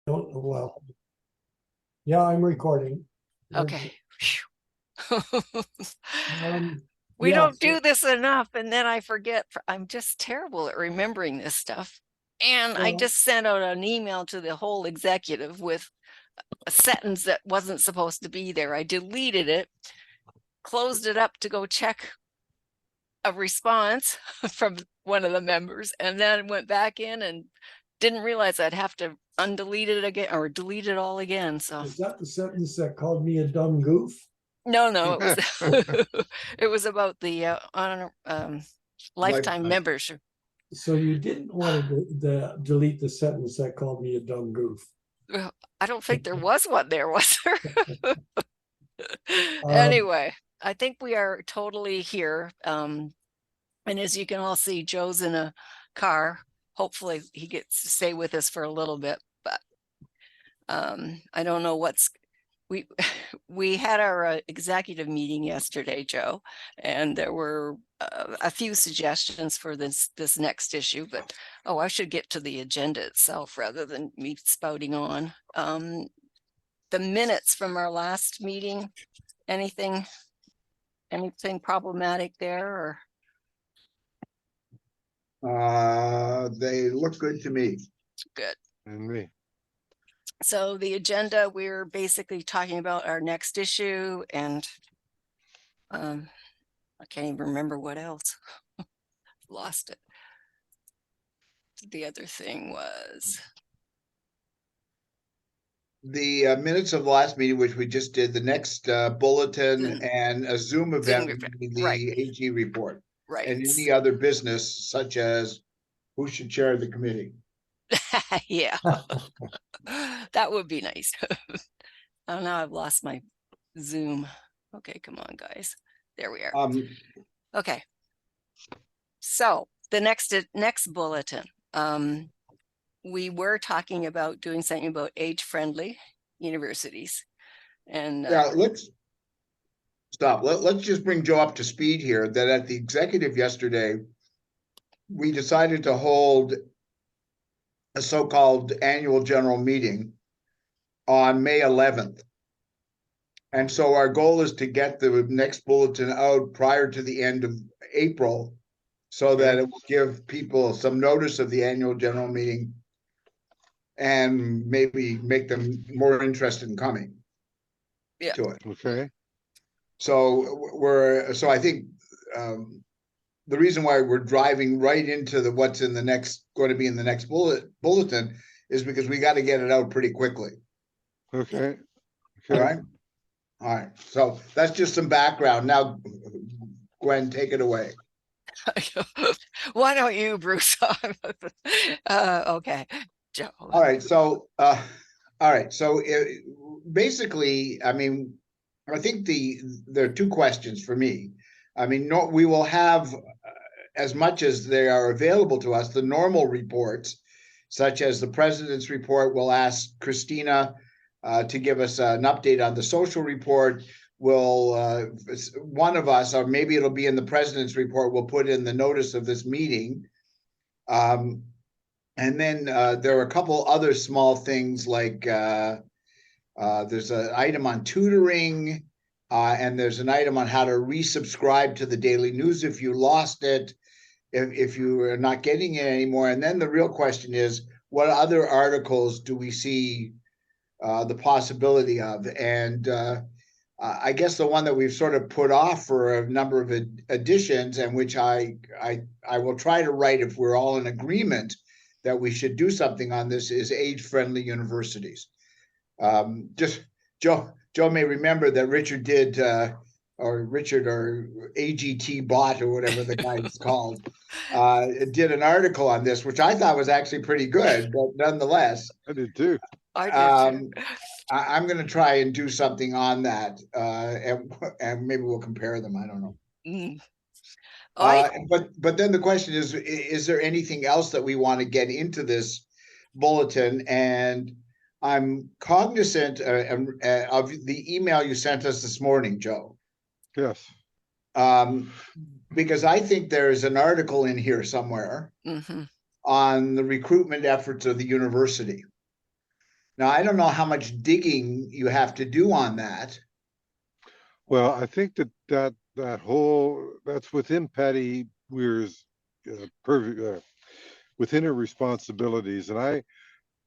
Don't, well, yeah, I'm recording. Okay. We Yeah, don't do this enough, and then I forget. I'm just terrible at remembering this stuff. And I well, just sent out an email to the whole executive with a sentence that wasn't supposed to be there. I deleted it, closed it up to go check a response from one of the members, and then went back in and didn't realize I'd have to undelete it again or delete it all again. So is that the sentence that called me a dumb goof? no, it was it was about the honor lifetime membership. So you didn't want to delete the sentence that called me a dumb goof. Well, I don't think there was one there, was there? Um, Anyway, I think we are totally here. And as you can all see, Joe's in a car. Hopefully he gets to stay with us for a little bit, but I don't know what's we we had our executive meeting yesterday, Joe, and there were a few suggestions for this next issue, but oh, I should get to the agenda itself rather than me spouting on. The minutes from our last meeting, anything problematic there, or They look good to me. good? And me. So the agenda, we're basically talking about our next issue, and I can't even remember what else. Lost it. The other thing was The minutes of the last meeting, which we just did, the next bulletin and a Zoom event, would be the right. AG report. Right. And any other business, such as who should chair the committee. Yeah. That would be nice. Oh, now I've lost my Zoom. Okay, come on, guys. There we are. Okay. So the next bulletin. We were talking about doing something about age-friendly universities. And yeah, let's stop. Let's just bring Joe up to speed here, that at the executive yesterday, we decided to hold a so-called annual general meeting on May 11th. And so our goal is to get the next bulletin out prior to the end of April, so that it will give people some notice of the annual general meeting and maybe make them more interested in coming to it. Okay. So I think the reason why we're driving right into what's in the next, going to be in the next bulletin is because we got to get it out pretty quickly. Okay. All right. All right. So that's just some background. Now, Gwen, take it away. Why don't you, Bruce? Okay, Joe. All right. So, basically, I mean, I think there are two questions for me. I mean, we will have, as much as they are available to us, the normal reports, such as the president's report. We'll ask Christina to give us an update on the social report. One of us, or maybe it'll be in the president's report, will put in the notice of this meeting. And then there are a couple other small things, like there's an item on tutoring, and there's an item on how to resubscribe to the daily news if you lost it, if you are not getting it anymore. And then the real question is, what other articles do we see the possibility of? And I guess the one that we've sort of put off for a number of editions, and which I will try to write if we're all in agreement that we should do something on this, is age-friendly universities. Just Joe may remember that Richard or AGT Bot, or whatever the guy's called, did an article on this, which I thought was actually pretty good, but nonetheless. I did too. I'm going to try and do something on that, and maybe we'll compare them. I don't know. But then the question is there anything else that we want to get into this bulletin? And I'm cognizant of the email you sent us this morning, Joe. Yes. Because I think there's an article in here somewhere on the recruitment efforts of the university. Now, I don't know how much digging you have to do on that. Well, I think that's within Patty Weir's within her responsibilities, and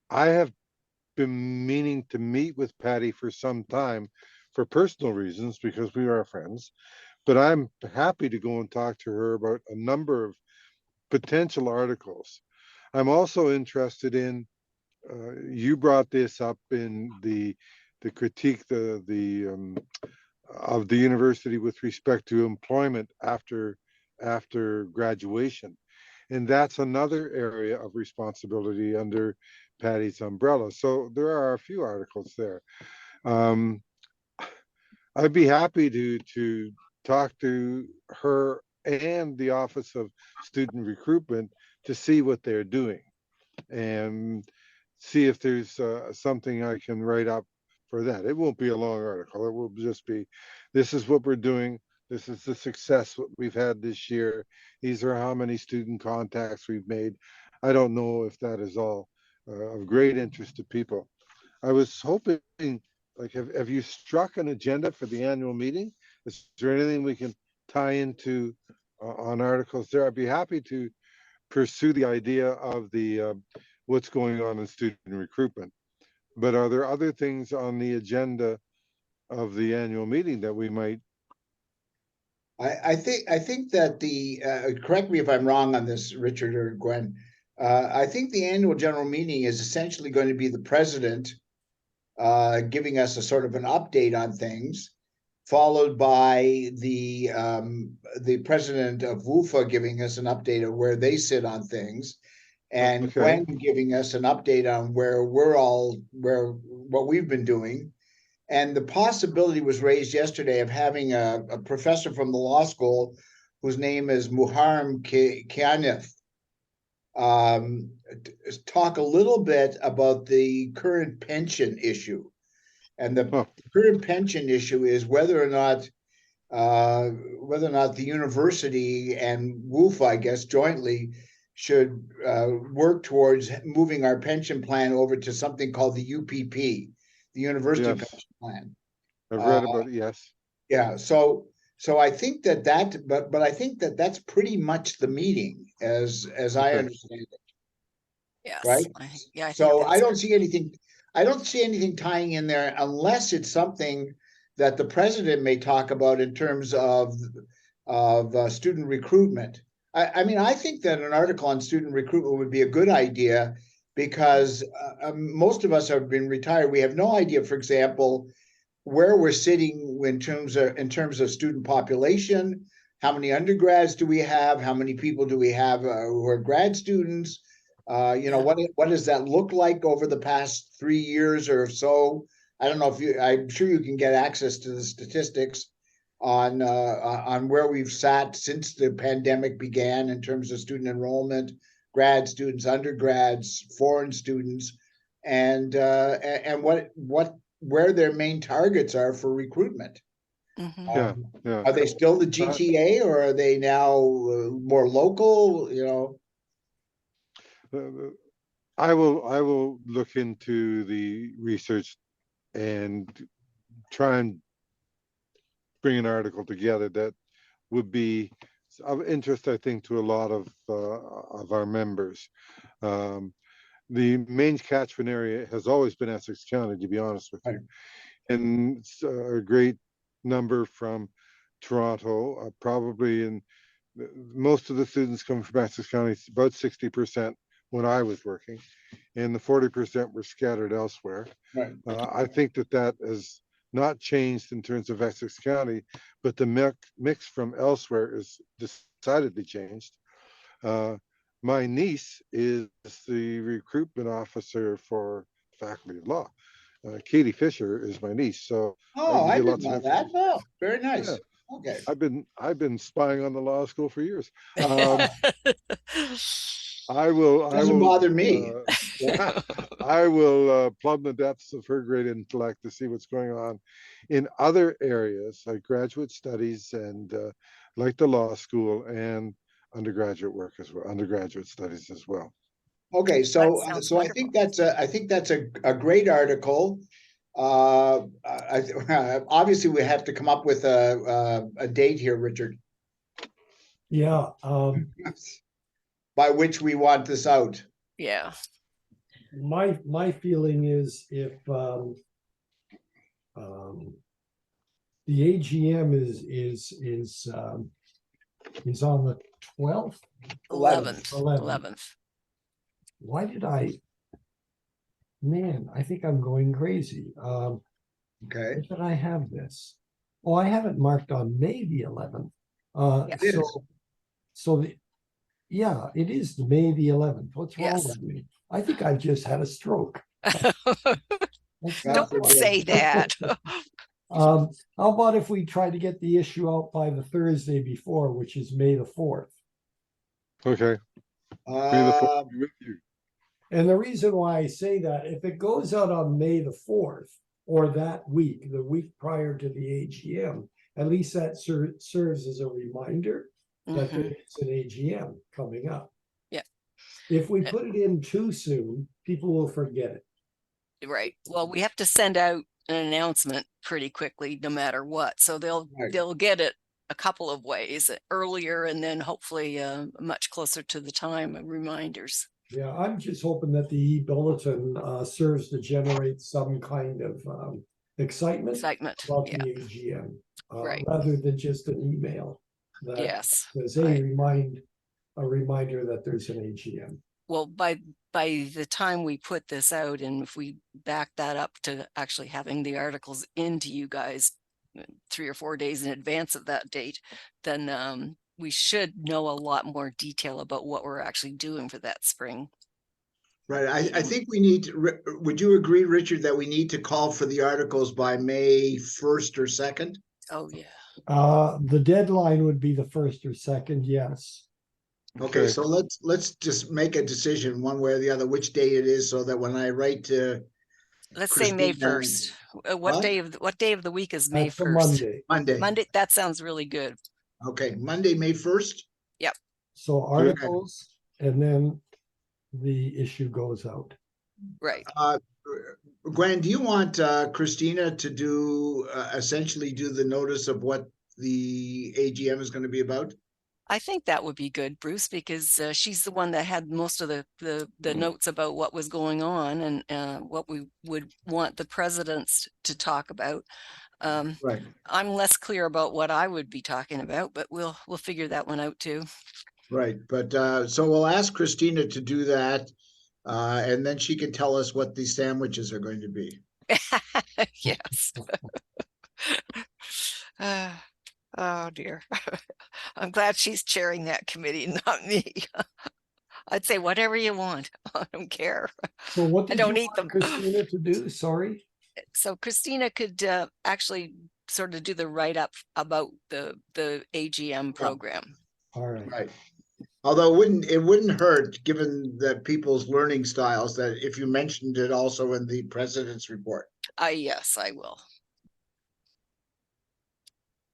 I have been meaning to meet with Patty for some time for personal reasons because we are friends. But I'm happy to go and talk to her about a number of potential articles. I'm also interested in. You brought this up in the critique of the university with respect to employment after graduation, and that's another area of responsibility under Patty's umbrella. So there are a few articles there. Um, I'd be happy to talk to her and the Office of Student Recruitment to see what they're doing and see if there's something I can write up for that. It won't be a long article. It will just be, this is what we're doing. This is the success we've had this year. These are how many student contacts we've made. I don't know if that is all of great interest to people. I was hoping, like, have you struck an agenda for the annual meeting? Is there anything we can tie into on articles there? I'd be happy to pursue the idea of the what's going on in student recruitment. But are there other things on the agenda of the annual meeting that we might? I think that correct me if I'm wrong on this, Richard or Gwen. I think the annual general meeting is essentially going to be the president giving us a sort of an update on things, followed by the president of WUFA giving us an update of where they sit on things, and Okay. Gwen giving us an update on where what we've been doing. And the possibility was raised yesterday of having a professor from the law school whose name is Muharrem Kianith talk a little bit about the current pension issue. And the Oh, current pension issue is whether or not the university and WUFA, I guess, jointly should work towards moving our pension plan over to something called the UPP, the University yes. Pension Plan. I've Uh, read about it. Yes. yeah, so I think but I think that that's pretty much the meeting as I Okay. understand it, right? Yes, yeah, I think So that's I don't see anything tying in there unless it's something that the president may talk about in terms of student recruitment. I mean, I think that an article on student recruitment would be a good idea because most of us have been retired. We have no idea, for example, where we're sitting in terms of student population. How many undergrads do we have? How many people do we have who are grad students? Yeah. What does that look like over the past 3 years or so? I don't know if I'm sure you can get access to the statistics on where we've sat since the pandemic began in terms of student enrollment, grad students, undergrads, foreign students, and what where their main targets are for recruitment. Mhm. Yeah. Um, Yeah. are they still the Uh, GTA or are they now more local? uh, I will look into the research and try and bring an article together that would be of interest, I think, to a lot of our members. Um, the main catchment area has always been Essex County, to be honest with Right. you, and it's a great number from Toronto, probably in most of the students come from Essex County, about 60% when I was working, and the 40% were scattered elsewhere. Right. I think that has not changed in terms of Essex County, but the mix from elsewhere is decidedly changed. Uh, my niece is the recruitment officer for faculty of law. Katie Fisher is my niece, so I Oh, can I get didn't lots of know that. information. Oh, very Yeah, nice. Okay. I've been spying on the law school for years. Um, I Doesn't will, bother me. I will plumb the depths of her great intellect to see what's going on in other areas like graduate studies and like the law school and undergraduate work as well, undergraduate studies as well. Okay, so, sounds so I think that's a great article. Obviously we have to come up with a date here, Richard, Yeah, by which we want this out. Yeah, my feeling is if the AGM is on the 12th. 11th. 11th. Why did man, I think I'm going crazy. Okay, Where did I have this? Oh, I have it marked on May the 11th. Yeah. It is. So yeah, it is May the 11th. What's wrong Yes. with me? I think I just had a stroke. That's God not Don't forbid. say that. How about if we try to get the issue out by the Thursday before, which is May the 4th? Okay. May the fourth Uh, be with you. And the reason why I say that, if it goes out on May the 4th or that week, the week prior to the AGM, at least that serves as a reminder that there Mhm. is an AGM coming up. Yeah. If we put it in too soon, people will forget it. Right. Well, we have to send out an announcement pretty quickly, no matter what. So Right. they'll get it a couple of ways, earlier and then hopefully much closer to the time, reminders. Yeah, I'm just hoping that the e-bulletin serves to generate some kind of excitement Excitement. about Yeah. the AGM, Right. rather than just an email that Yes. says, I- hey, a reminder that there's an AGM. Well, by the time we put this out, and if we back that up to actually having the articles into you guys 3 or 4 days in advance of that date, then we should know a lot more detail about what we're actually doing for that spring. Right, I think we need, would you agree, Richard, that we need to call for the articles by May 1st or 2nd? Oh, yeah. The deadline would be the 1st or 2nd, yes. Okay, Okay. so let's just make a decision one way or the other, which day it is, so that when I write to Let's say May Christina, 1st. What what? day of the week is May That's a 1st? Monday. Monday, Monday, that sounds really good. okay, Monday, May 1st? So articles, and then the issue goes out. Right. Gwen, do you want Christina to do, essentially do the notice of what the AGM is gonna be about? I think that would be good, Bruce, because she's the one that had most of the notes about what was going on and what we would want the presidents to talk about. Right, I'm less clear about what I would be talking about, but we'll figure that one out too. right, but, so we'll ask Christina to do that, and then she can tell us what these sandwiches are going to be. Yes. Oh dear. I'm glad she's chairing that committee, not me. I'd say whatever you want. I don't care. So what I did you don't eat want them. Christina to do? Sorry. So Christina could actually sort of do the write-up about the AGM program. All right. Right. Although it wouldn't hurt, given that people's learning styles, that if you mentioned it also in the president's report. Yes, I will.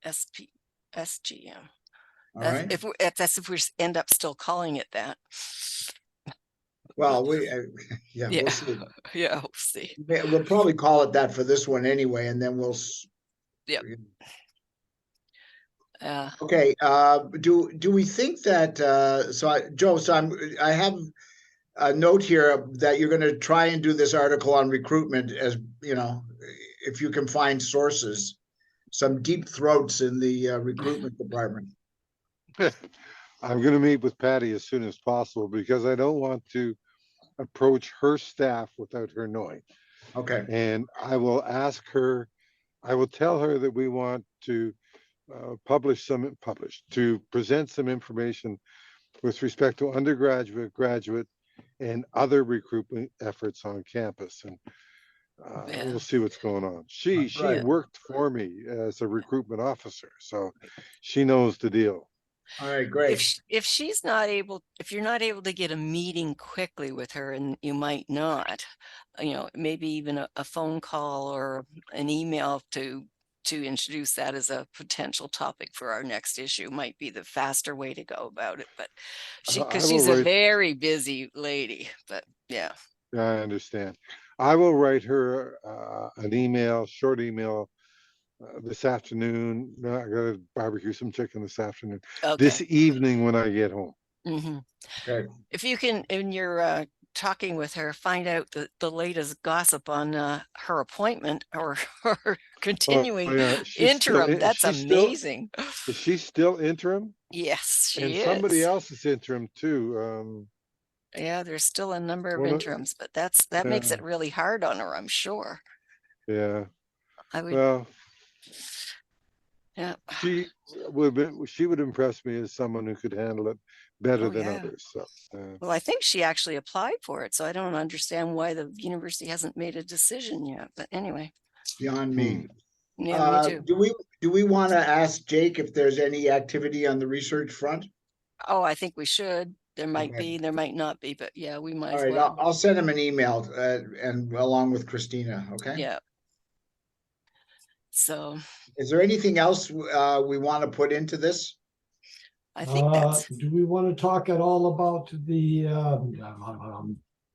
SGM. All right. If we end up still calling it that. Well, yeah, Yeah. we'll see. Yeah, we'll see. We'll probably call it that for this one anyway, and then we'll. Yep. Okay, do we think that, Joe, I have a note here that you're gonna try and do this article on recruitment, as, you know, if you can find sources, some deep throats in the recruitment department. I'm going to meet with Patty as soon as possible because I don't want to approach her staff without her knowing. Okay, And I will ask her, I will tell her that we want to to present some information with respect to undergraduate, graduate, and other recruitment efforts on campus. And Yeah. we'll see what's going on. She Right. worked for me as a recruitment officer, so she knows the deal. all right, great. If you're not able to get a meeting quickly with her, and you might not, maybe even a phone call or an email to to introduce that as a potential topic for our next issue might be the faster way to go about it, but I because will she's a write- very busy lady, but yeah. Yeah, I understand. I will write her an email, short email, this afternoon. No, I gotta barbecue some chicken this afternoon. This Okay. evening when I get home. Mhm. Okay. If you can, in your talking with her, find out the latest gossip on her appointment or her continuing yeah, interim, that's amazing. Is she still interim? Yes, And she somebody is. else is interim too. Yeah, there's still a number of One of- interims, but that makes it really hard on her, I'm sure. Yeah. I would, Well, yeah. she would impress me as someone who could handle it better Oh, than yeah. others. So Well, I think she actually applied for it, so I don't understand why the university hasn't made a decision yet. But anyway, Beyond me. yeah, me too. Do we want to ask Jake if there's any activity on the research front? Oh, I think we should. There might Okay. be, there might not be, but yeah, we might All as right, well. I'll send him an email and along with Christina, okay? Yeah. So Is there anything else we want to put into this? I think that's, Do we want to talk at all about the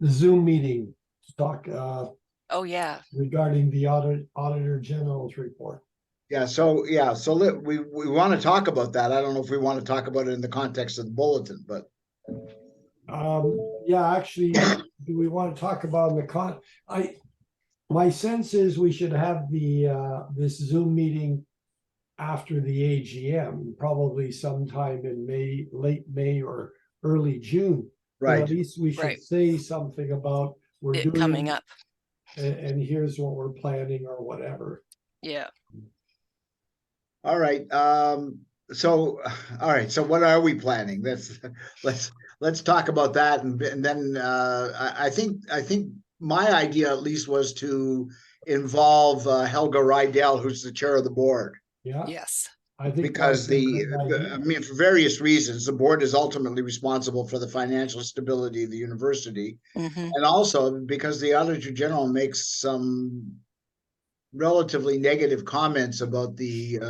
Zoom meeting? Talk oh, yeah. regarding the Auditor General's report. Yeah, so we want to talk about that. I don't know if we want to talk about it in the context of the bulletin, but Yeah, actually, do we want to talk about my sense is we should have this Zoom meeting after the AGM, probably sometime in May, late May or early June. But right. at least we should Right. say something about we're It doing coming up. and here's what we're planning or whatever. Yeah. All right. So all right. So what are we planning? Let's talk about that, and then I think my idea at least was to involve Helga Rydell, who's the chair of the board. Yeah, Yes. I think Because that's a good I idea. mean, for various reasons, the board is ultimately responsible for the financial stability of the university. Hmm. And also because the Auditor General makes some relatively negative comments about the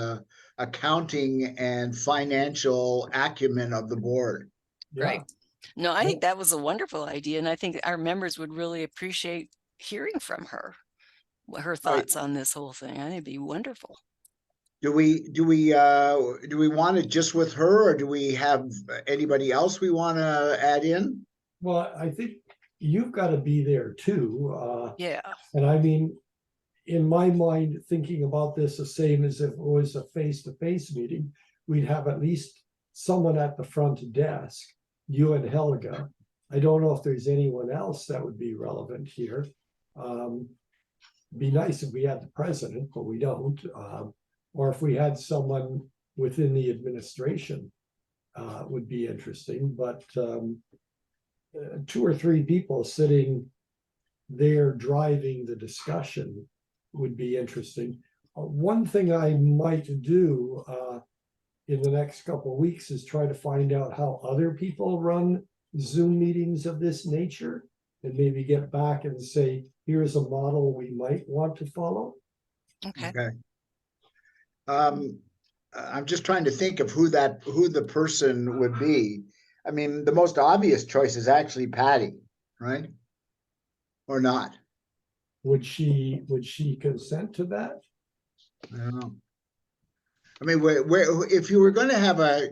accounting and financial acumen of the board. Yeah, Right. No, I Yeah. think that was a wonderful idea. And I think our members would really appreciate hearing from her, what her thoughts on this whole thing. I think it'd be wonderful. Do we want it just with her, or do we have anybody else we want to add in? well, I think you've got to be there too. Yeah. And I mean, in my mind, thinking about this the same as if it was a face-to-face meeting, we'd have at least someone at the front desk, you and Helga. I don't know if there's anyone else that would be relevant here. Be nice if we had the president, but we don't. Or if we had someone within the administration, would be interesting. But 2 or 3 people sitting there driving the discussion would be interesting. One thing I might do in the next couple of weeks is try to find out how other people run Zoom meetings of this nature and maybe get back and say, here's a model we might want to follow. Okay. Okay. I'm just trying to think of who the person would be. I mean, the most obvious choice is actually Patty, right? Or not? Would she consent to that? I don't know. I mean, if you were going to have a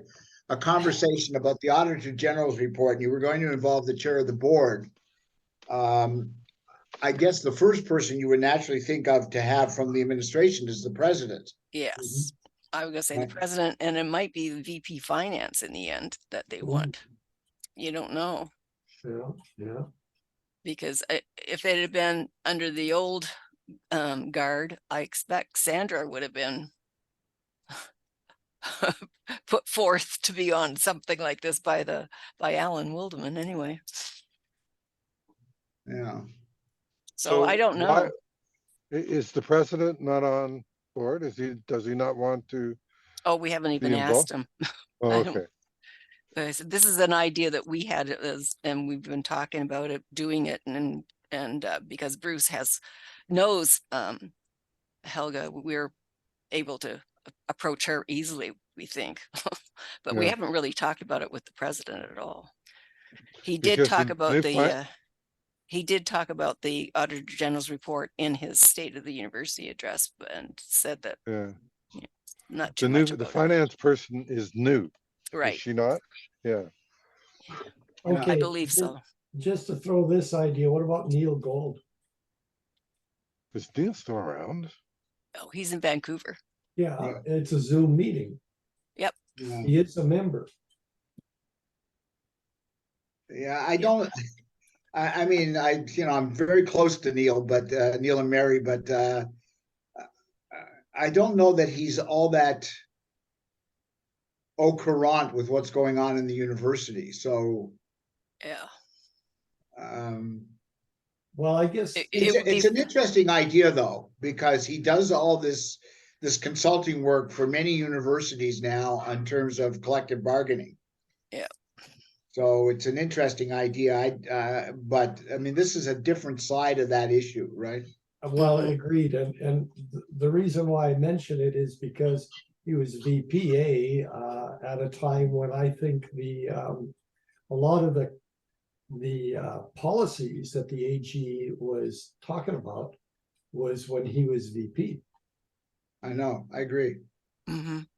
conversation about the Auditor General's report and you were going to involve the chair of the board, I guess the first person you would naturally think of to have from the administration is the president. Yes. I was gonna say the Right. president, and it might be the VP finance in the end that they want. You don't know, Yeah. because if it had been under the old guard, I expect Sandra would have been put forth to be on something like this by Alan Wildeman anyway. Yeah. So I don't know. Is the president not on board? Does he not want to Oh, we haven't even be asked involved? him. Oh, I don't- okay. I said, this is an idea that we had and we've been talking about it, doing it, and because Bruce knows Helga, we're able to approach her easily, we think. But we Yeah. haven't really talked about it with the president at all. He did Because talk the about new the he did talk about the Auditor General's report in his State of the University address and said that Yeah. not too much The about it. finance person is new, is Right. she not? Yeah. You know, I Okay, believe so. just to throw this idea, what about Neil Gold? Is Neil still around? Oh, he's in Vancouver. Yeah, Yeah. it's a Zoom meeting. Yep. yeah. He is a member. Yeah, I don't, I mean, I'm very close to Neil, but, Neil and Mary, but, I don't know that he's all that au courant with what's going on in the university. So, Yeah. um, Well, I guess, It would be it's an interesting idea though, because he does all this consulting work for many universities now in terms of collective bargaining. Yeah. So it's an interesting idea. But I mean, this is a different side of that issue, right? well, Mhm. agreed. And the reason why I mention it is because he was VPA at a time when I think a lot of the policies that the AG was talking about was when he was VP. I know, I agree. Mhm.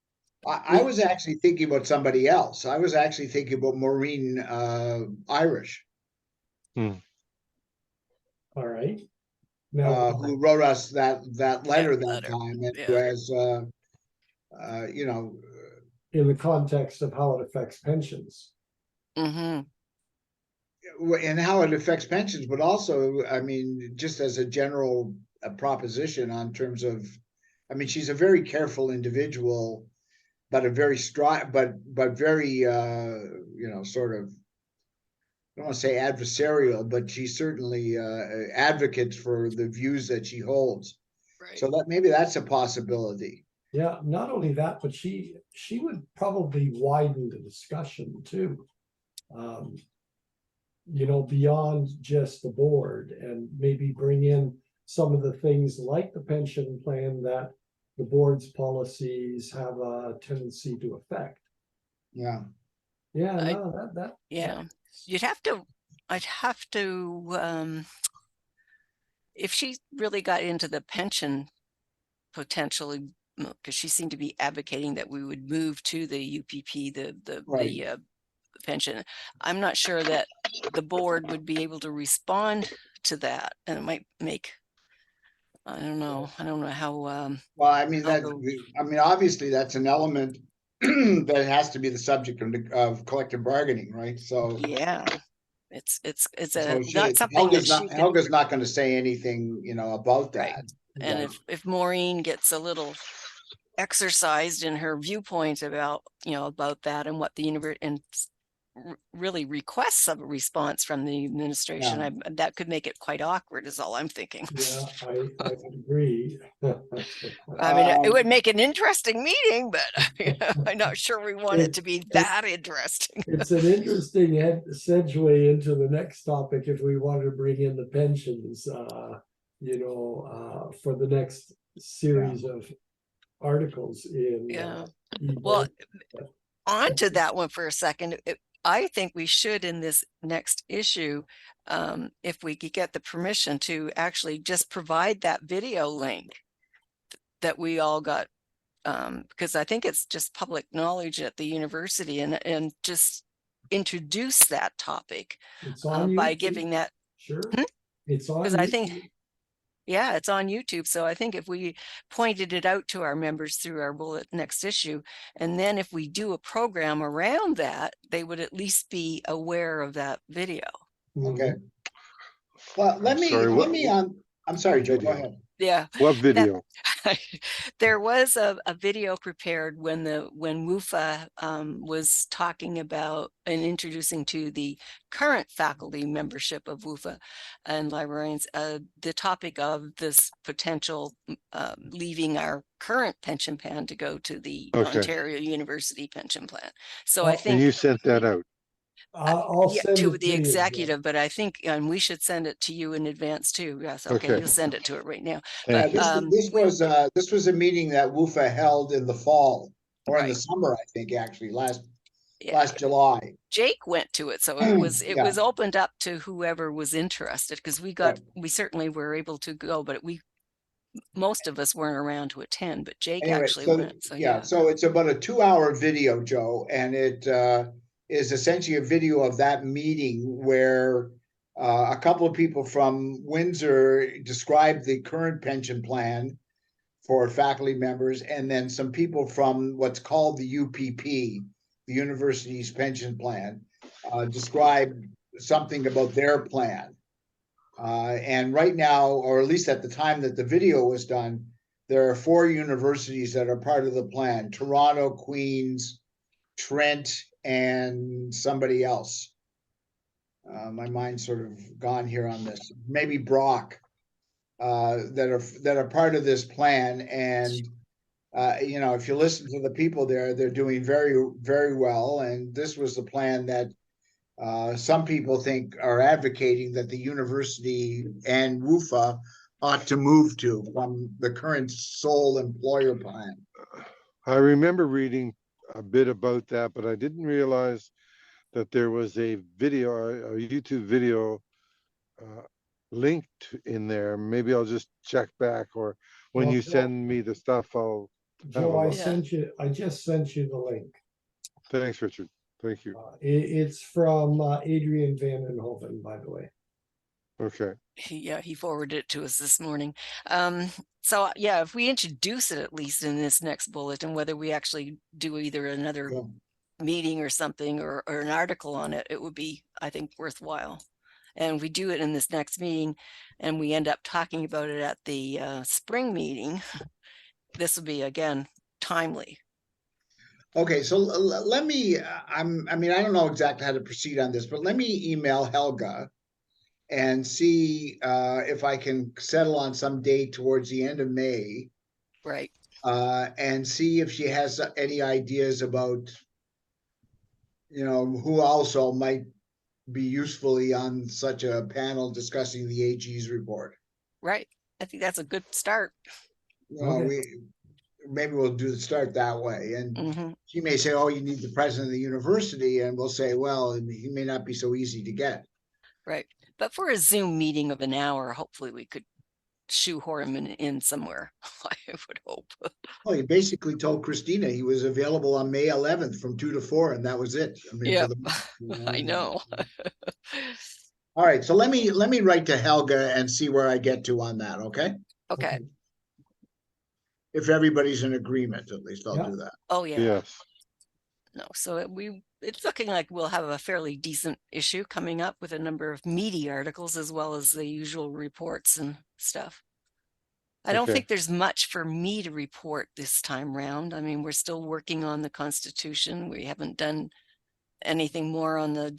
I was actually thinking about somebody else. I was actually thinking about Maureen Irish, All right. Now, who wrote us that letter that letter. time, and who Yeah. has, you know, in the context of how it affects pensions. Mm-hmm. and how it affects pensions, but also, I mean, just as a general proposition on terms of, I mean, she's a very careful individual, but a very strong, but very, sort of, I don't want to say adversarial, but she certainly advocates for the views that she holds. Right. So that maybe that's a possibility. Yeah, not only that, but she would probably widen the discussion too. Beyond just the board, and maybe bring in some of the things like the pension plan that the board's policies have a tendency to affect. Yeah. Yeah, I- no, that Yeah. I'd have to, if she really got into the pension potentially, because she seemed to be advocating that we would move to the UPP, Right. the pension. I'm not sure that the board would be able to respond to that, and it might make, I don't know how, Well, I mean, I'll obviously that's an element that has to be the subject of collective bargaining, right? So, yeah, it's so not something that she can, Helga's not going to say anything, about right. that. And Right. if Maureen gets a little exercised in her viewpoint about that and what the universe and really requests a response from the administration, Yeah. that could make it quite awkward is all I'm thinking. yeah, I agree. I mean, it Um, would make an interesting meeting, but I'm not sure we want it to be that interesting. It's an interesting segue into the next topic if we want to bring in the pensions, for the next series of articles in. Yeah. e-book. Well, on to that one for a second. I think we should, in this next issue, if we could get the permission to actually just provide that video link that we all got, because I think it's just public knowledge at the university, and just introduce that topic It's on by YouTube. giving that, Sure. Hmm? It's on because I think, YouTube. yeah, it's on YouTube. So I think if we pointed it out to our members through our bullet next issue, and then if we do a program around that, they would at least be aware of that video. Okay. Mhm. Well, I'm sorry, I'm sorry, Joe, go video? ahead. Yeah. What video? There was a video prepared when WUFA was talking about and introducing to the current faculty membership of WUFA and librarians the topic of this potential leaving our current pension plan to go to the Okay. Ontario University pension plan. So Oh, I And think, you sent that out. I'll Yeah, send to it the to you. Joe. executive, but I think, and we should send it to you in advance too. Yes, okay, Okay. you'll send it to it right now. Thank But you. This was a meeting that WUFA held in the fall or in the Right. summer, I think, actually, last yeah, July. Jake went to it, so it Yeah. was opened up to whoever was interested, because we certainly were able to go, but most of us weren't around to attend, but Jake Anyway, actually so went. So yeah, so it's about a 2-hour video, Joe, and it is essentially a video of that meeting where a couple of people from Windsor described the current pension plan for faculty members, and then some people from what's called the UPP, the university's pension plan, described something about their plan. And right now, or at least at the time that the video was done, there are 4 universities that are part of the plan: Toronto, Queens, Trent, and somebody else. My mind's sort of gone here on this. Maybe Brock, that are part of this plan. And you know, if you listen to the people there, they're doing very, very well. And this was the plan that some people think are advocating that the university and WUFA ought to move to from the current sole employer plan. I remember reading a bit about that, but I didn't realize that there was a video, a YouTube video linked in there. Maybe I'll just check back, or when Well, you Joe- send me the stuff, I'll have a Joe, look. I just sent you the link. Thanks, Richard. Thank you. It's from Adrian Vandenhoven, by the way. Okay. he forwarded it to us this morning. So yeah, if we introduce it at least in this next bulletin, whether we actually do either another Yeah. meeting or something, or an article on it, it would be, I think, worthwhile. And we do it in this next meeting and we end up talking about it at the spring meeting, this will be again timely. Okay, so let me, I mean, I don't know exactly how to proceed on this, but let me email Helga and see if I can settle on some date towards the end of May, Right. and see if she has any ideas about, you know, who also might be usefully on such a panel discussing the AG's report. Right. I think that's a good start. You know, Okay. maybe we'll start that way. And Mm-hmm. she may say, oh, you need the president of the university. And we'll say, well, he may not be so easy to get. Right. But for a Zoom meeting of an hour, hopefully we could shoehorn him in somewhere. I would hope. Well, he basically told Christina he was available on May 11th from 2 to 4, and that was it. I mean, Yep. for I know. All right, so let me write to Helga and see where I get to on that. Okay, Okay. if everybody's in agreement, at least I'll Yeah. do that. Oh yeah. Yes. No. So it's looking like we'll have a fairly decent issue coming up with a number of meaty articles as well as the usual reports and stuff. I don't Okay. think there's much for me to report this time round. I mean, we're still working on the Constitution. We haven't done anything more on the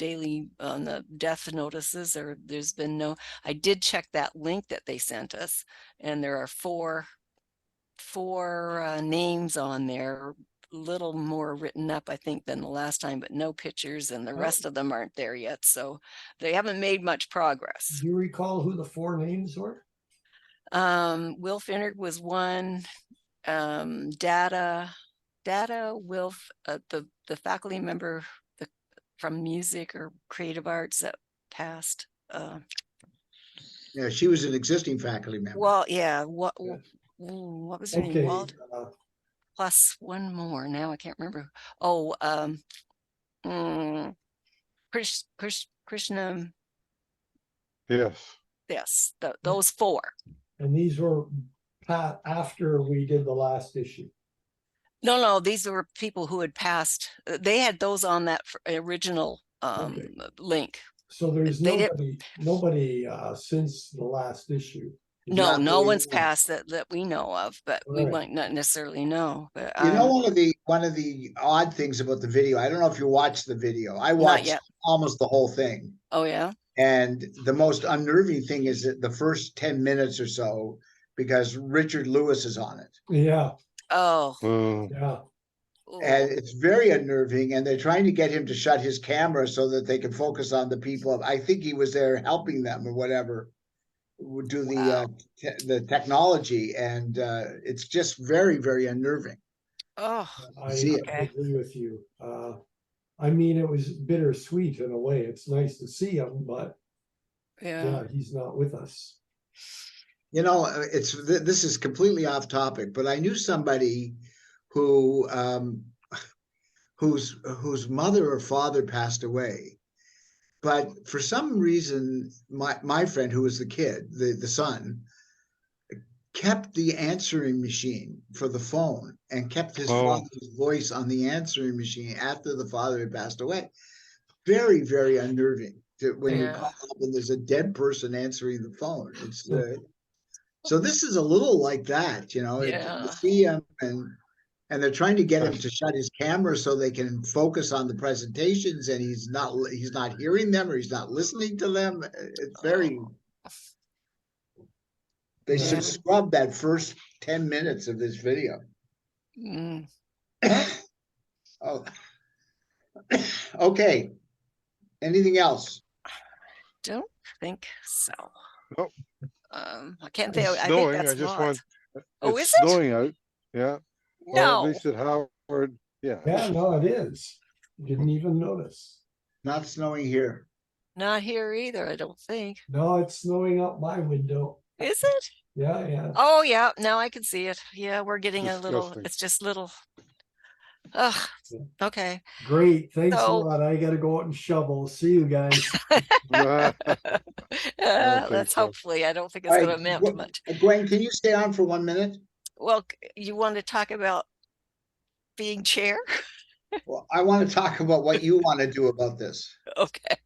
death notices, or there's been no. I did check that link that they sent us, and there are four names on there, a little more written up, I think, than the last time, but no pictures, and the rest of them aren't there yet. So they haven't made much progress. Do you recall who the 4 names were? Will Finnard was one. Data, Wilf, the faculty member from music or creative arts that passed. Yeah, she was an existing faculty member. Well, yeah. What Yeah. was her name? Okay. Walt? Plus one more. Now I can't remember. Oh, Krishna. Yes. Yes, those 4. And these were after we did the last issue. No, these were people who had passed. They had those on that original Okay. link. So there's They did- nobody since the last issue. No, no Exactly. one's passed that we know of, but we Right. might not necessarily know. But You know, one of the odd things about the video, I don't know if you watched the video. I Not watched yet. almost the whole thing. Oh yeah. And the most unnerving thing is that the first 10 minutes or so, because Richard Lewis is on it. Yeah, Oh, Oh, yeah. And it's very unnerving, and they're trying to get him to shut his camera so that they can focus on the people. I think he was there helping them or whatever, would do Wow. the technology, and it's just very, very unnerving. Oh, I See it. okay. agree with you. I mean, it was bittersweet in a way. It's nice to see him, but Yeah. yeah, he's not with us. You know, this is completely off topic, but I knew somebody who whose mother or father passed away. But for some reason, my friend, who was the kid, the son, kept the answering machine for the phone and kept his father's voice on the answering machine after the father had passed away. Very, very unnerving when you Yeah. call up and there's a dead person answering the phone. It's so this is a little like that, you know. You Yeah. see him, and they're trying to get him to shut his camera so they can focus on the presentations, and he's not hearing them, or he's not listening to them. It's very. They Yeah. should scrub that first 10 minutes of this video. Mm. Oh, okay. Anything else? Don't think so. Nope. I can't think. It's I think snowing. that's I just lots. want. Oh, It's is it? snowing out. Yeah. Well, at No, least at Howard. Yeah. Yeah, no, it is. Didn't even notice. Not snowing here. not here either. I don't think. No, it's snowing out my window. Is it? Yeah, yeah. Oh, yeah. Now I can see it. Yeah, we're getting a little. Disgusting. It's just little. Ugh. Okay. Great. Thanks a So- lot. I gotta go out and shovel. See you guys. think Let's so. hopefully. I don't think it's All going to right, amount much. Gwen, can you stay on for 1 minute? Well, you want to talk about being chair? Well, I want to talk about what you want to do about this. Okay.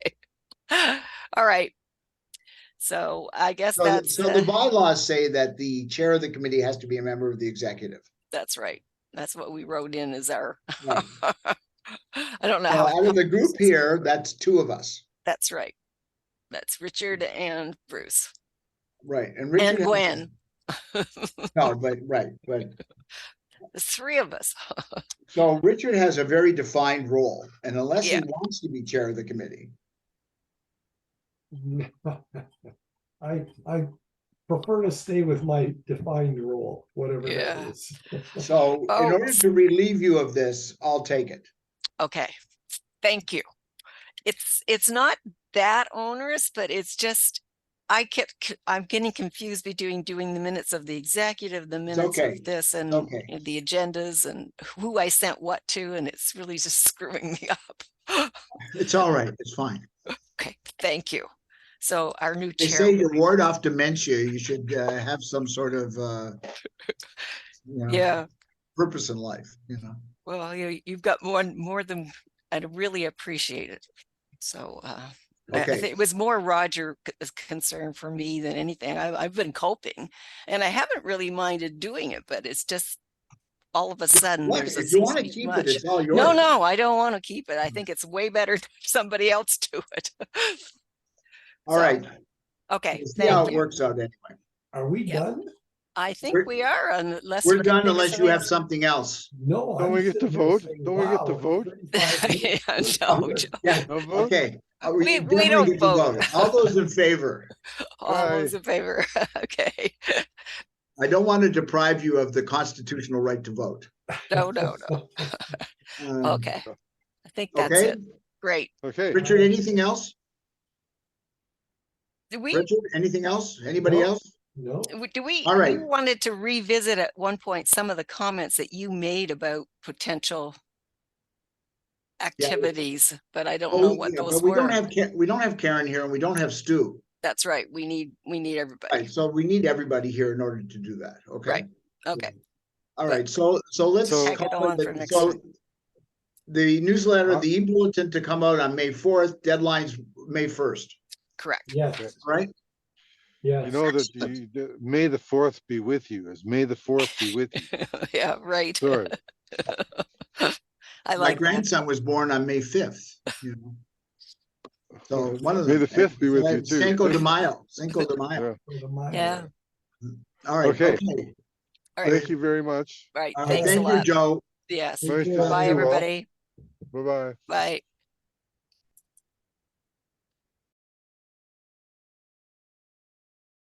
All right. So I guess So, that's so the bylaws say that the chair of the committee has to be a member of the executive. that's right. That's what we wrote in as our. Right. I don't know So how. out of the group here, that's 2 of us. That's right. That's Richard and Bruce Right. And Richard and has- Gwen. No, but right, but There's 3 of us. so Richard has a very defined role, and unless he Yeah. wants to be chair of the committee, I prefer to stay with my defined role, whatever Yeah. that is. so in order to relieve you of this, I'll take it. Okay. Thank you. It's not that onerous, but it's just I'm getting confused between doing the minutes of the executive, the minutes okay. of this, and Okay. the agendas, and who I sent what to, and it's really just screwing me up. It's all right. It's fine. Okay, thank you. So our new They chair. say will to be- ward off dementia, you should have some sort of Yeah. purpose in life, Well, you've got more than I'd really appreciate it. So I Okay. think it was more Roger concern for me than anything. I've been coping, and I haven't really minded doing it, but it's just all of a sudden Look, there's a if you want to seems keep much. it, it's all yours. No, I don't want to keep it. I think it's way better to have somebody else do it. All So, right. Okay, We'll see how thank it you. works out anyway. Are we Yep. done? I think We're- we are, unless We're you can done think of unless you have something something else. No. Don't I'm we get to sitting here vote? saying, Don't we get to wow, vote? 35 else. minutes. Yeah, We're no, covered. Yeah. No vote? Okay. We definitely don't get to vote. All those in favor. all those in favor. Okay. I don't want to deprive you of the constitutional right to vote. No. Um, Okay. I think that's Okay, it. Great. Okay. Richard, anything else? Do we Richard, anything else? Anybody No. else? No, do we All right. we wanted to revisit at one point some of the comments that you made about potential activities, but I don't know what Yeah, those but we don't were. have we don't have Karen here, and we don't have Stu. That's right. We need everybody. Right, so we need everybody here in order to do that. Okay. Right. Okay. All But- right. So let's So- Tag it call on it for next so. time. The newsletter, the e-bulletin to come out on May 4th, deadline's May 1st, Correct. yes, right? yes. You know that May the 4th be with you, as May the 4th be with you. Yeah, right. Sorry. I My like that. grandson was born on May 5th, So one of May them. the 5th be with you too. Cinco de Mayo, Cinco de Mayo. Yeah. All right. Okay. All right. Thank you very much. Right. All right, Thanks a thank you, lot. Joe. Yes. Take Nice to care, see Bye, you all. everybody. Bye-bye. Bye.